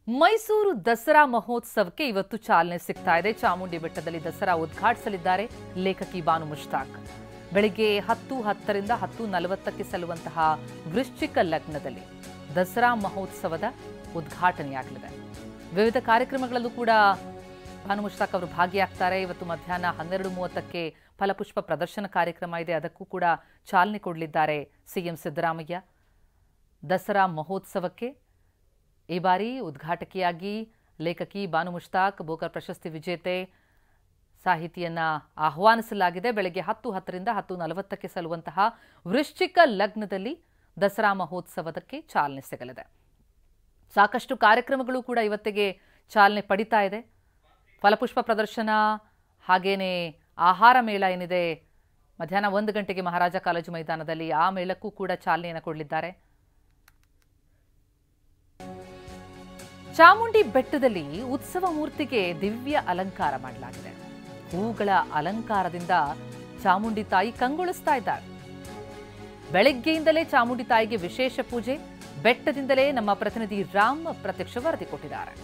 ಮೈಸೂರು ದಸರಾ ಮಹೋತ್ಸವಕ್ಕೆ ಇವತ್ತು ಚಾಲನೆ ಸಿಗ್ತಾ ಇದೆ. ಚಾಮುಂಡಿ ಬೆಟ್ಟದಲ್ಲಿ ದಸರಾ ಉದ್ಘಾಟಿಸಲಿದ್ದಾರೆ ಲೇಖಕಿ ಬಾನು ಮುಷ್ತಾಕ್. ಬೆಳಿಗ್ಗೆ 10:10ರಿಂದ 10:40ಕ್ಕೆ ಸಲ್ಲುವಂತಹ ವೃಶ್ಚಿಕ ಲಗ್ನದಲ್ಲಿ ದಸರಾ ಮಹೋತ್ಸವದ ಉದ್ಘಾಟನೆಯಾಗಲಿದೆ. ವಿವಿಧ ಕಾರ್ಯಕ್ರಮಗಳಲ್ಲೂ ಕೂಡ ಬಾನು ಮುಷ್ತಾಕ್ ಅವರು ಭಾಗಿಯಾಗ್ತಾರೆ. ಇವತ್ತು ಮಧ್ಯಾಹ್ನ 12:30ಕ್ಕೆ ಫಲಪುಷ್ಪ ಪ್ರದರ್ಶನ ಕಾರ್ಯಕ್ರಮ ಇದೆ, ಅದಕ್ಕೂ ಕೂಡ ಚಾಲನೆ ಕೊಡಲಿದ್ದಾರೆ ಸಿಎಂ ಸಿದ್ದರಾಮಯ್ಯ. ದಸರಾ ಮಹೋತ್ಸವಕ್ಕೆ ಈ ಬಾರಿ ಉದ್ಘಾಟಕಿಯಾಗಿ ಲೇಖಕಿ ಬಾನು ಮುಷ್ತಾಕ್, ಬೋಕರ್ ಪ್ರಶಸ್ತಿ ವಿಜೇತೆ ಸಾಹಿತಿಯನ್ನ ಆಹ್ವಾನಿಸಲಾಗಿದೆ. ಬೆಳಗ್ಗೆ 10:10ರಿಂದ 10:40ಕ್ಕೆ ಸಲ್ಲುವಂತಹ ವೃಶ್ಚಿಕ ಲಗ್ನದಲ್ಲಿ ದಸರಾ ಮಹೋತ್ಸವಕ್ಕೆ ಚಾಲನೆ ಸಿಗಲಿದೆ. ಸಾಕಷ್ಟು ಕಾರ್ಯಕ್ರಮಗಳು ಕೂಡ ಇವತ್ತಿಗೆ ಚಾಲನೆ ಪಡಿತಾ ಇದೆ. ಫಲಪುಷ್ಪ ಪ್ರದರ್ಶನ, ಹಾಗೇನೆ ಆಹಾರ ಮೇಳ ಏನಿದೆ ಮಧ್ಯಾಹ್ನ 1 ಗಂಟೆಗೆ ಮಹಾರಾಜ ಕಾಲೇಜು ಮೈದಾನದಲ್ಲಿ, ಆ ಮೇಳಕ್ಕೂ ಕೂಡ ಚಾಲನೆಯನ್ನು ಕೊಡಲಿದ್ದಾರೆ. ಚಾಮುಂಡಿ ಬೆಟ್ಟದಲ್ಲಿ ಉತ್ಸವ ಮೂರ್ತಿಗೆ ದಿವ್ಯ ಅಲಂಕಾರ ಮಾಡಲಾಗಿದೆ. ಹೂಗಳ ಅಲಂಕಾರದಿಂದ ಚಾಮುಂಡಿ ತಾಯಿ ಕಂಗೊಳಿಸ್ತಾ ಇದ್ದಾರೆ. ಬೆಳಗ್ಗೆಯಿಂದಲೇ ಚಾಮುಂಡಿ ತಾಯಿಗೆ ವಿಶೇಷ ಪೂಜೆ. ಬೆಟ್ಟದಿಂದಲೇ ನಮ್ಮ ಪ್ರತಿನಿಧಿ ರಾಮ್ ಪ್ರತ್ಯಕ್ಷ ವರದಿ ಕೊಟ್ಟಿದ್ದಾರೆ.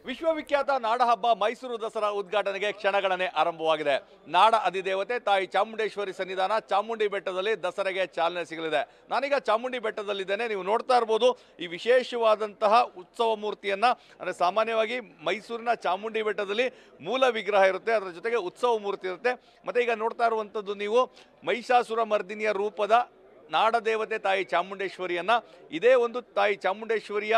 ವಿಶ್ವವಿಖ್ಯಾತ ನಾಡಹಬ್ಬ ಮೈಸೂರು ದಸರಾ ಉದ್ಘಾಟನೆಗೆ ಕ್ಷಣಗಣನೆ ಆರಂಭವಾಗಿದೆ. ನಾಡ ಅಧಿದೇವತೆ ತಾಯಿ ಚಾಮುಂಡೇಶ್ವರಿ ಸನ್ನಿಧಾನ ಚಾಮುಂಡಿ ಬೆಟ್ಟದಲ್ಲಿ ದಸರೆಗೆ ಚಾಲನೆ ಸಿಗಲಿದೆ. ನಾನೀಗ ಚಾಮುಂಡಿ ಬೆಟ್ಟದಲ್ಲಿದ್ದೇನೆ. ನೀವು ನೋಡ್ತಾ ಇರ್ಬೋದು ಈ ವಿಶೇಷವಾದಂತಹ ಉತ್ಸವ ಮೂರ್ತಿಯನ್ನ, ಅಂದರೆ ಸಾಮಾನ್ಯವಾಗಿ ಮೈಸೂರಿನ ಚಾಮುಂಡಿ ಬೆಟ್ಟದಲ್ಲಿ ಮೂಲ ವಿಗ್ರಹ ಇರುತ್ತೆ, ಅದರ ಜೊತೆಗೆ ಉತ್ಸವ ಮೂರ್ತಿ ಇರುತ್ತೆ. ಮತ್ತೆ ಈಗ ನೋಡ್ತಾ ಇರುವಂಥದ್ದು ನೀವು ಮಹಿಷಾಸುರ ಮರ್ದಿನಿಯ ರೂಪದ ನಾಡದೇವತೆ ತಾಯಿ ಚಾಮುಂಡೇಶ್ವರಿಯನ್ನ, ಇದೇ ಒಂದು ತಾಯಿ ಚಾಮುಂಡೇಶ್ವರಿಯ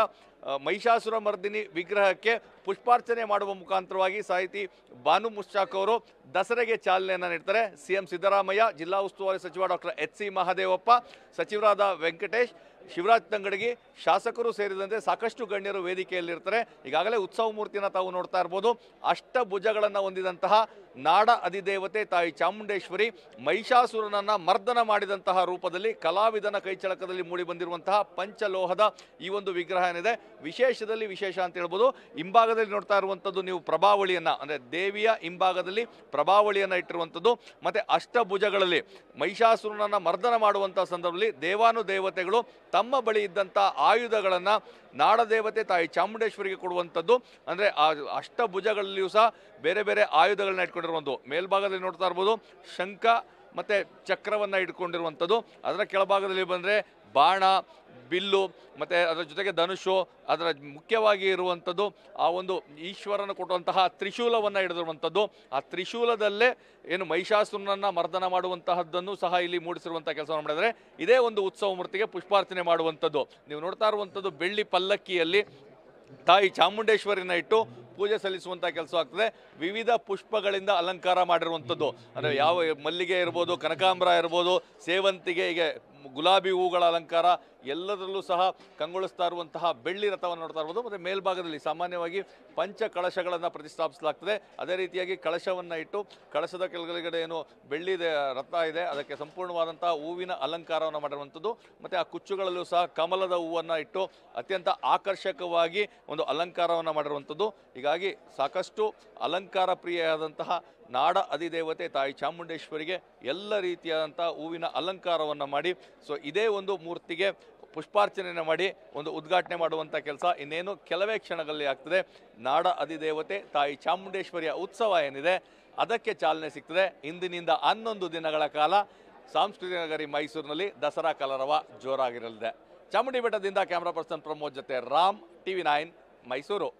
ಮಹಿಷಾಸುರ ಮರ್ದಿನಿ ವಿಗ್ರಹಕ್ಕೆ ಪುಷ್ಪಾರ್ಚನೆ ಮಾಡುವ ಮುಖಾಂತರವಾಗಿ ಸಾಹಿತಿ ಬಾನು ಮುಷ್ತಾಕ್ ಅವರು ದಸರೆಗೆ ಚಾಲನೆಯನ್ನು ನೀಡ್ತಾರೆ. ಸಿಎಂ ಸಿದ್ದರಾಮಯ್ಯ, ಜಿಲ್ಲಾ ಉಸ್ತುವಾರಿ ಸಚಿವ ಡಾಕ್ಟರ್ ಎಚ್.ಸಿ. ಮಹದೇವಪ್ಪ, ಸಚಿವರಾದ ವೆಂಕಟೇಶ್, ಶಿವರಾಜ್ ತಂಗಡಗಿ, ಶಾಸಕರು ಸೇರಿದಂತೆ ಸಾಕಷ್ಟು ಗಣ್ಯರು ವೇದಿಕೆಯಲ್ಲಿರ್ತಾರೆ. ಈಗಾಗಲೇ ಉತ್ಸವ ಮೂರ್ತಿಯನ್ನು ತಾವು ನೋಡ್ತಾ ಇರ್ಬೋದು. ಅಷ್ಟಭುಜಗಳನ್ನು ಹೊಂದಿದಂತಹ ನಾಡ ಅಧಿದೇವತೆ ತಾಯಿ ಚಾಮುಂಡೇಶ್ವರಿ ಮಹಿಷಾಸುರನನ್ನು ಮರ್ದನ ಮಾಡಿದಂತಹ ರೂಪದಲ್ಲಿ ಕಲಾವಿದನ ಕೈಚಳಕದಲ್ಲಿ ಮೂಡಿ ಬಂದಿರುವಂತಹ ಪಂಚಲೋಹದ ಈ ಒಂದು ವಿಗ್ರಹ ಏನಿದೆ ವಿಶೇಷದಲ್ಲಿ ವಿಶೇಷ ಅಂತ ಹೇಳ್ಬೋದು. ಹಿಂಭಾಗದಲ್ಲಿ ನೋಡ್ತಾ ಇರುವಂಥದ್ದು ನೀವು ಪ್ರಭಾವಳಿಯನ್ನು, ಅಂದರೆ ದೇವಿಯ ಹಿಂಭಾಗದಲ್ಲಿ ಪ್ರಭಾವಳಿಯನ್ನು ಇಟ್ಟಿರುವಂಥದ್ದು. ಮತ್ತು ಅಷ್ಟಭುಜಗಳಲ್ಲಿ ಮಹಿಷಾಸುರನನ್ನು ಮರ್ದನ ಮಾಡುವಂಥ ಸಂದರ್ಭದಲ್ಲಿ ದೇವಾನುದೇವತೆಗಳು ತಮ್ಮ ಬಳಿ ಇದ್ದಂಥ ಆಯುಧಗಳನ್ನು ನಾಡದೇವತೆ ತಾಯಿ ಚಾಮುಂಡೇಶ್ವರಿಗೆ ಕೊಡುವಂಥದ್ದು. ಅಂದರೆ ಆ ಅಷ್ಟಭುಜಗಳಲ್ಲಿಯೂ ಸಹ ಬೇರೆ ಬೇರೆ ಆಯುಧಗಳನ್ನ ಇಟ್ಕೊಂಡಿರುವಂಥದ್ದು. ಮೇಲ್ಭಾಗದಲ್ಲಿ ನೋಡ್ತಾ ಇರ್ಬೋದು ಶಂಖ ಮತ್ತು ಚಕ್ರವನ್ನು ಇಟ್ಕೊಂಡಿರುವಂಥದ್ದು. ಅದರ ಕೆಳಭಾಗದಲ್ಲಿ ಬಂದರೆ ಬಾಣ, ಬಿಲ್ಲು, ಮತ್ತು ಅದರ ಜೊತೆಗೆ ಧನುಷು, ಅದರ ಮುಖ್ಯವಾಗಿ ಇರುವಂಥದ್ದು ಆ ಒಂದು ಈಶ್ವರನ ಕೊಟ್ಟುವಂತಹ ತ್ರಿಶೂಲವನ್ನು ಹಿಡಿದಿರುವಂಥದ್ದು. ಆ ತ್ರಿಶೂಲದಲ್ಲೇ ಏನು ಮಹಿಷಾಸುರನನ್ನು ಮರ್ದನ ಮಾಡುವಂತಹದ್ದನ್ನು ಸಹ ಇಲ್ಲಿ ಮೂಡಿಸಿರುವಂಥ ಕೆಲಸವನ್ನು ಮಾಡಿದರೆ ಇದೇ ಒಂದು ಉತ್ಸವ ಮೂರ್ತಿಗೆ ಪುಷ್ಪಾರ್ಚನೆ ಮಾಡುವಂಥದ್ದು. ನೀವು ನೋಡ್ತಾ ಇರುವಂಥದ್ದು ಬೆಳ್ಳಿ ಪಲ್ಲಕ್ಕಿಯಲ್ಲಿ ತಾಯಿ ಚಾಮುಂಡೇಶ್ವರಿನ ಇಟ್ಟು ಪೂಜೆ ಸಲ್ಲಿಸುವಂಥ ಕೆಲಸ ಆಗ್ತದೆ. ವಿವಿಧ ಪುಷ್ಪಗಳಿಂದ ಅಲಂಕಾರ ಮಾಡಿರುವಂಥದ್ದು, ಅಂದರೆ ಯಾವ ಮಲ್ಲಿಗೆ ಇರ್ಬೋದು, ಕನಕಾಂಬರ ಇರ್ಬೋದು, ಸೇವಂತಿಗೆ, ಹೀಗೆ ಗುಲಾಬಿ ಹೂಗಳ ಅಲಂಕಾರ ಎಲ್ಲದರಲ್ಲೂ ಸಹ ಕಂಗೊಳಿಸ್ತಾ ಇರುವಂತಹ ಬೆಳ್ಳಿ ರಥವನ್ನು ನೋಡ್ತಾ ಇರ್ಬೋದು. ಮತ್ತು ಮೇಲ್ಭಾಗದಲ್ಲಿ ಸಾಮಾನ್ಯವಾಗಿ ಪಂಚ ಕಳಶಗಳನ್ನು ಪ್ರತಿಷ್ಠಾಪಿಸಲಾಗ್ತದೆ. ಅದೇ ರೀತಿಯಾಗಿ ಕಳಶವನ್ನು ಇಟ್ಟು ಕಳಶದ ಕೆಳಗಡೆ ಏನು ಬೆಳ್ಳಿ ರಥ ಇದೆ ಅದಕ್ಕೆ ಸಂಪೂರ್ಣವಾದಂತಹ ಹೂವಿನ ಅಲಂಕಾರವನ್ನು ಮಾಡಿರುವಂಥದ್ದು. ಮತ್ತು ಆ ಕುಚ್ಚುಗಳಲ್ಲೂ ಸಹ ಕಮಲದ ಹೂವನ್ನು ಇಟ್ಟು ಅತ್ಯಂತ ಆಕರ್ಷಕವಾಗಿ ಒಂದು ಅಲಂಕಾರವನ್ನು ಮಾಡಿರುವಂಥದ್ದು. ಹೀಗಾಗಿ ಸಾಕಷ್ಟು ಅಲಂಕಾರ ಪ್ರಿಯವಾದಂತಹ ನಾಡ ಅಧಿದೇವತೆ ತಾಯಿ ಚಾಮುಂಡೇಶ್ವರಿಗೆ ಎಲ್ಲ ರೀತಿಯಾದಂಥ ಹೂವಿನ ಅಲಂಕಾರವನ್ನು ಮಾಡಿ ಇದೇ ಒಂದು ಮೂರ್ತಿಗೆ ಪುಷ್ಪಾರ್ಚನೆಯನ್ನು ಮಾಡಿ ಒಂದು ಉದ್ಘಾಟನೆ ಮಾಡುವಂಥ ಕೆಲಸ ಇನ್ನೇನು ಕೆಲವೇ ಕ್ಷಣಗಳಲ್ಲಿ ಆಗ್ತದೆ. ನಾಡ ಅಧಿದೇವತೆ ತಾಯಿ ಚಾಮುಂಡೇಶ್ವರಿಯ ಉತ್ಸವ ಏನಿದೆ ಅದಕ್ಕೆ ಚಾಲನೆ ಸಿಗ್ತದೆ. ಇಂದಿನಿಂದ 11 ದಿನಗಳ ಕಾಲ ಸಾಂಸ್ಕೃತಿಕ ನಗರಿ ಮೈಸೂರಿನಲ್ಲಿ ದಸರಾ ಕಲರವ ಜೋರಾಗಿರಲಿದೆ. ಚಾಮುಂಡಿ ಬೆಟ್ಟದಿಂದ ಕ್ಯಾಮ್ರಾ ಪರ್ಸನ್ ಪ್ರಮೋದ್ ಜೊತೆ ರಾಮ್, TV9 ಮೈಸೂರು.